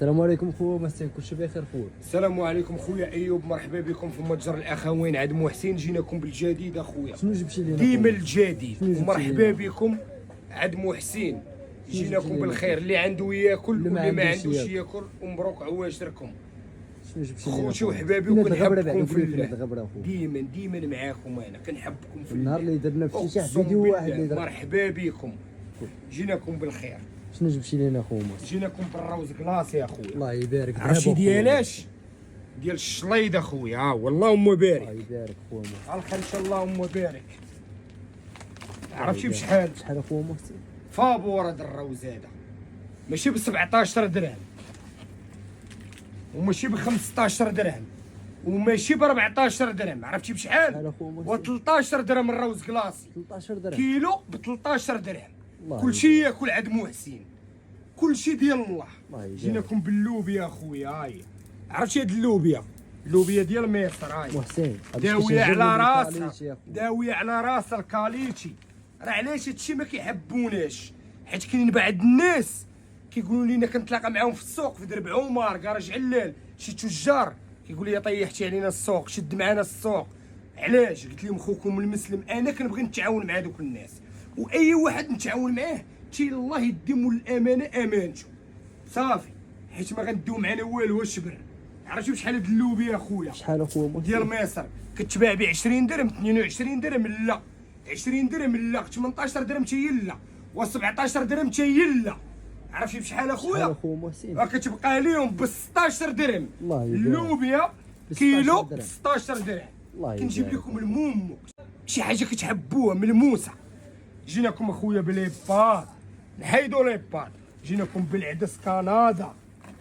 السلام عليكم خويا مساك كلشي بخير خويا. السلام عليكم خويا ايوب، مرحبا بكم في متجر الاخوين عند محسن. جيناكم بالجديد اخويا، شنو جبتي لينا؟ ديما الجديد. شنو جبتي ومرحبا لينا؟ بكم عند محسن. جيناكم لينا؟ بالخير، اللي عنده ياكل اللي واللي ما عندوش عندوش ياكل. ومبروك عواشركم شنو جبتي لينا؟ خوتي وحبابي، فين هاد الغبرة وكنحبكم بعدا؟ في فين هاد الله. الغبرة خويا؟ ديما معاكم، انا كنحبكم في النهار الله. اللي درنا في شي أقسم فيديو واحد بالله، اللي درنا. مرحبا بكم. جيناكم بالخير، شنو جبتي لينا خويا؟ جيناكم بالروز كلاص يا خويا. الله يبارك. عرفتي دابا خويا. ديالاش؟ ديال الشليض اخويا. والله الله بارك. يبارك خويا. على الخير ان شاء الله. بارك. عرفتي بشحال؟ شحال خويا محسن؟ فابور هاد الروز هذا ماشي ب 17 درهم، وماشي ب 15 درهم، وماشي ب 14 درهم. عرفتي بشحال؟ شحال اخويا و محسن؟ 13 درهم الروز كلاصي. 13 درهم. كيلو ب 13 درهم. الله كلشي ياكل عند محسن، كلشي ديال الله. الله يبارك. جيناكم باللوبيا اخويا. هاهي عرفتي هاد اللوبيا؟ اللوبيا ديال مصر. هاهي محسن داوية على راسها، راسها. داوية على راسها الكاليتي. راه علاش هادشي ما كيحبوناش؟ حيت كاينين بعض الناس كيقولوا لينا، كنتلاقى معاهم في السوق في درب عمر كراج علال، شي تجار كيقول لي طيحتي علينا السوق، شد معانا السوق. علاش؟ قلت لهم خوكم المسلم انا كنبغي نتعاون مع دوك الناس، واي واحد نتعاون معاه تي الله يديمو الامانه امانته صافي، حيت ما غنديو معنا والو وشبر. عرفتي بشحال هاد اللوبيا اخويا؟ شحال اخويا محسن؟ ديال مصر كتباع ب 20 درهم، 22 درهم لا، 20 درهم لا، 18 درهم حتى هي لا، و17 درهم حتى هي لا. عرفتي بشحال شحال اخويا؟ اخويا محسن؟ كتبقى ليهم ب 16 درهم. الله يبارك. اللوبيا ب 16 كيلو درهم. ب 16 درهم. الله كنجيب يبارك. لكم المومو، شي حاجه كتحبوها ملموسه. جيناكم اخويا بليبات، نحيدو ليبات. جيناكم بالعدس كندا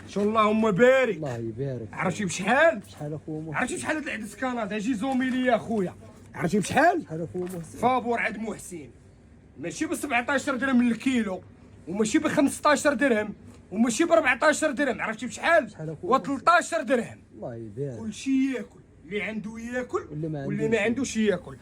ان شاء الله. اللهم بارك. الله يبارك. عرفتي بشحال؟ شحال اخويا محسن؟ عرفتي بشحال هاد العدس كندا؟ جي زومي ليا اخويا. عرفتي بشحال؟ شحال اخويا محسن؟ فابور عند محسن ماشي ب 17 درهم للكيلو، وماشي ب 15 درهم، وماشي ب 14 درهم. عرفتي بشحال؟ شحال و اخويا؟ 13 درهم. الله يبارك. كلشي ياكل، اللي عنده ياكل واللي ما واللي ما عندوش ياكل.